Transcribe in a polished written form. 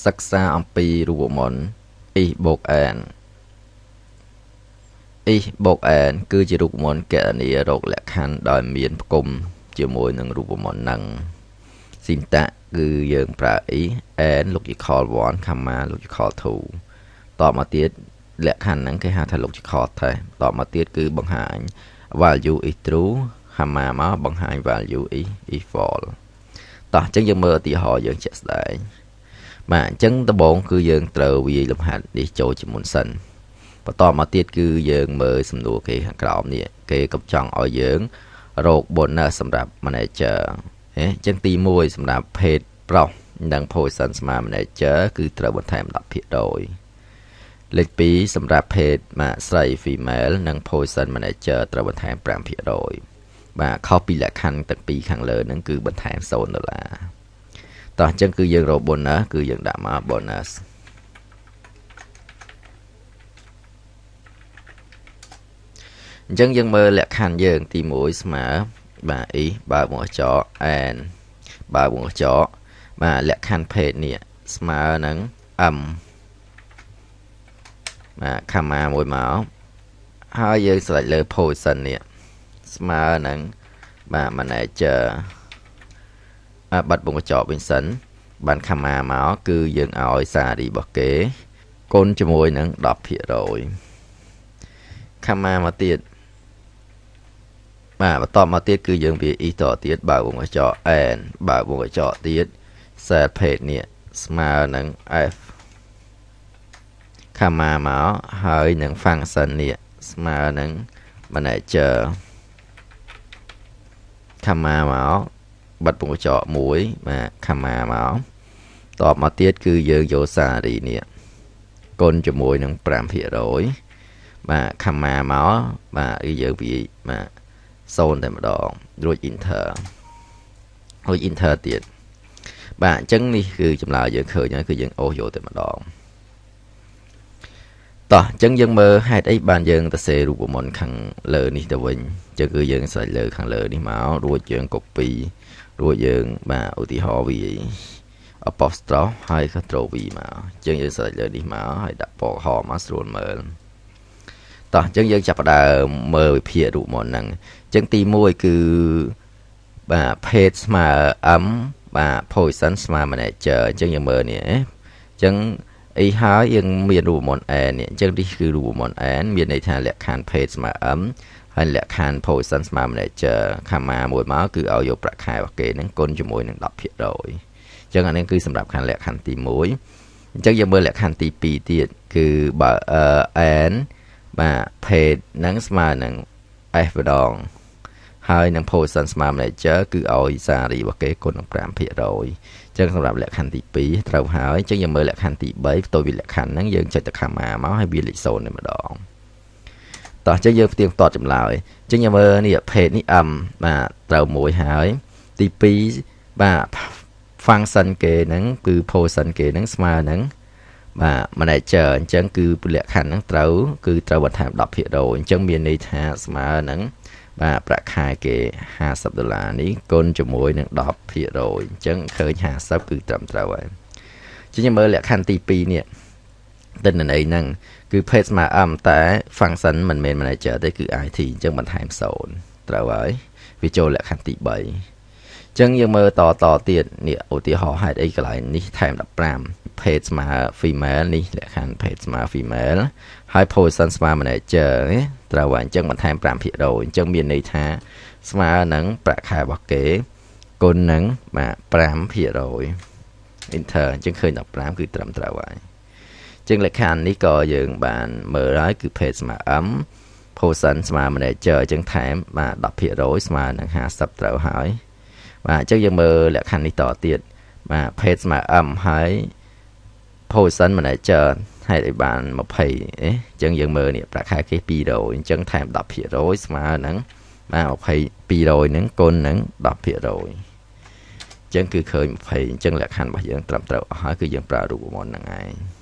សិក្សាអំពីរូបមន្ត is បូក n is បូក n គឺជារូបមន្តគណនារោគលក្ខខណ្ឌដោយមានផ្គុំជាមួយនឹងរូបមន្តនឹង syntax គឺយើងប្រើ is n logical 1 comma logical 2 តមកទៀតលក្ខខណ្ឌហ្នឹងគេហៅថា logical test តមកទៀតគឺបង្ហាញ value is true comma មកបង្ហាញ value is false តោះអញ្ចឹងយើងមើលឧទាហរណ៍យើងជាក់ស្ដែងបាទអញ្ចឹងដំបូងគឺយើងត្រូវវាយលំហាត់នេះចូលជាមុនសិនបន្តមកទៀតគឺយើងមើលសំណួរគេខាងក្រោមនេះគេកំចង់ឲ្យយើងរក bonus សម្រាប់ manager អញ្ចឹងទី1សម្រាប់ page ប្រុសនិង position ស្មើ manager គឺត្រូវបន្ថែម 10% លេខ2សម្រាប់ page ម៉ាក់ស្រី female និង position manager ត្រូវបន្ថែម 5% បាទខុសពីលក្ខខណ្ឌទាំងពីរខាងលើហ្នឹងគឺបន្ថែម$0តោះអញ្ចឹងគឺយើងរក bonus គឺយើងដាក់មក bonus អញ្ចឹងយើងមើលលក្ខខណ្ឌយើងទី1ស្មើបាទ is បើវងកញ្ចក់ n បើវងកញ្ចក់បាទលក្ខខណ្ឌ page នេះស្មើនឹង m បាទ comma មួយមកហើយយើងស្រេចលើ position នេះស្មើនឹងបាទ manager បាត់វងកញ្ចក់វិញសិនបាន comma មកគឺយើងឲ្យសាររីរបស់គេគុណជាមួយនឹង 10% comma មកទៀតបាទបន្តមកទៀតគឺយើងវា is តទៀតបើវងកញ្ចក់ n បើវងកញ្ចក់ទៀត cell page នេះស្មើនឹង f comma មកហើយនឹង function នេះស្មើនឹង manager comma មកបាត់វងកញ្ចក់1បាទ comma មកតបមកទៀតគឺយើងយកសាររីនេះគុណជាមួយនឹង 5% បាទ comma មកបាទយើងវាបាទ0តែម្ដងរួច enter ទៀតបាទអញ្ចឹងនេះគឺចម្លើយយើងឃើញហើយគឺយើងអូសយកតែម្ដងតោះអញ្ចឹងយើងមើលហេតុអីបានយើងទៅសេរូបមន្តខាងលើនេះទៅវិញអញ្ចឹងគឺយើងស្រេចលើខាងលើនេះមករួចយើង copy រួចយើងបាទឧទាហរណ៍វា apostrophe ហើយ control v មកអញ្ចឹងយើងស្រេចលើនេះមកហើយដាក់ពណ៌ហមមកស្រួលមើលតោះអញ្ចឹងយើងចាប់ផ្ដើមមើលវិភាគរូបមន្តហ្នឹងអញ្ចឹងទី1គឺបាទ page ស្មើ m បាទ position ស្មើ manager អញ្ចឹងយើងមើលនេះអញ្ចឹងអីហើយយើងមានរូបមន្ត n នេះអញ្ចឹងនេះគឺរូបមន្ត n មានន័យថាលក្ខខណ្ឌ page ស្មើ m ហើយលក្ខខណ្ឌ position ស្មើ manager comma មួយមកគឺឲ្យយកប្រាក់ខែរបស់គេហ្នឹងគុណជាមួយនឹង 10% អញ្ចឹងអានេះគឺសម្រាប់ខាងលក្ខខណ្ឌទី1អញ្ចឹងយើងមើលលក្ខខណ្ឌទី2ទៀតគឺបើ n បាទ page ហ្នឹងស្មើនឹង f ម្ដងហើយនឹង position ស្មើ manager គឺឲ្យសាររីរបស់គេគុណនឹង 5% អញ្ចឹងសម្រាប់លក្ខខណ្ឌទី2ត្រូវហើយអញ្ចឹងយើងមើលលក្ខខណ្ឌទី3ផ្ទុយពីលក្ខខណ្ឌហ្នឹងយើងចុចទៅ comma មកហើយវាលេខ0តែម្ដងតោះអញ្ចឹងយើងផ្ទៀងផ្ទាត់ចម្លើយអញ្ចឹងយើងមើលនេះ page នេះ m បាទត្រូវមួយហើយទី2បាទ function គេហ្នឹងគឺ position គេហ្នឹងស្មើនឹងបាទ manager អញ្ចឹងគឺលក្ខខណ្ឌហ្នឹងត្រូវបន្ថែម 10% អញ្ចឹងមានន័យថាស្មើនឹងបាទប្រាក់ខែគេ$50នេះគុណជាមួយនឹង 10% អញ្ចឹងឃើញ50គឺត្រឹមត្រូវហើយអញ្ចឹងមើលលក្ខខណ្ឌទី2នេះទិន្នន័យហ្នឹងគឺ page ស្មើ m តែ function មិនមែន manager ទេគឺ IT អញ្ចឹងបន្ថែម0ត្រូវហើយវាចូលលក្ខខណ្ឌទី3អញ្ចឹងយើងមើលតទៀតនេះឧទាហរណ៍ហេតុអីកន្លែងនេះថែម15 page ស្មើ female នេះលក្ខខណ្ឌ page ស្មើ female ហើយ position ស្មើ manager ត្រូវហើយអញ្ចឹងបន្ថែម 5% អញ្ចឹងមានន័យថាស្មើនឹងប្រាក់ខែរបស់គេគុណនឹងបាទ 5% enter អញ្ចឹងឃើញ15គឺត្រឹមត្រូវហើយអញ្ចឹងលក្ខខណ្ឌនេះក៏យើងបានមើលហើយគឺ page ស្មើ m position ស្មើ manager អញ្ចឹងថែមបាទ 10% ស្មើនឹង50ត្រូវហើយបាទអញ្ចឹងយើងមើលលក្ខខណ្ឌនេះតទៀតបាទ page ស្មើ m ហើយ position manager ហេតុអីបាន20អញ្ចឹងយើងមើលនេះប្រាក់ខែគេ200អញ្ចឹងថែម 10% ស្មើនឹងបាទ2200ហ្នឹងគុណនឹង 10% អញ្ចឹងគឺឃើញ20អញ្ចឹងលក្ខខណ្ឌរបស់យើងត្រឹមត្រូវអស់ហើយគឺយើងប្រើរូបមន្តហ្នឹងឯង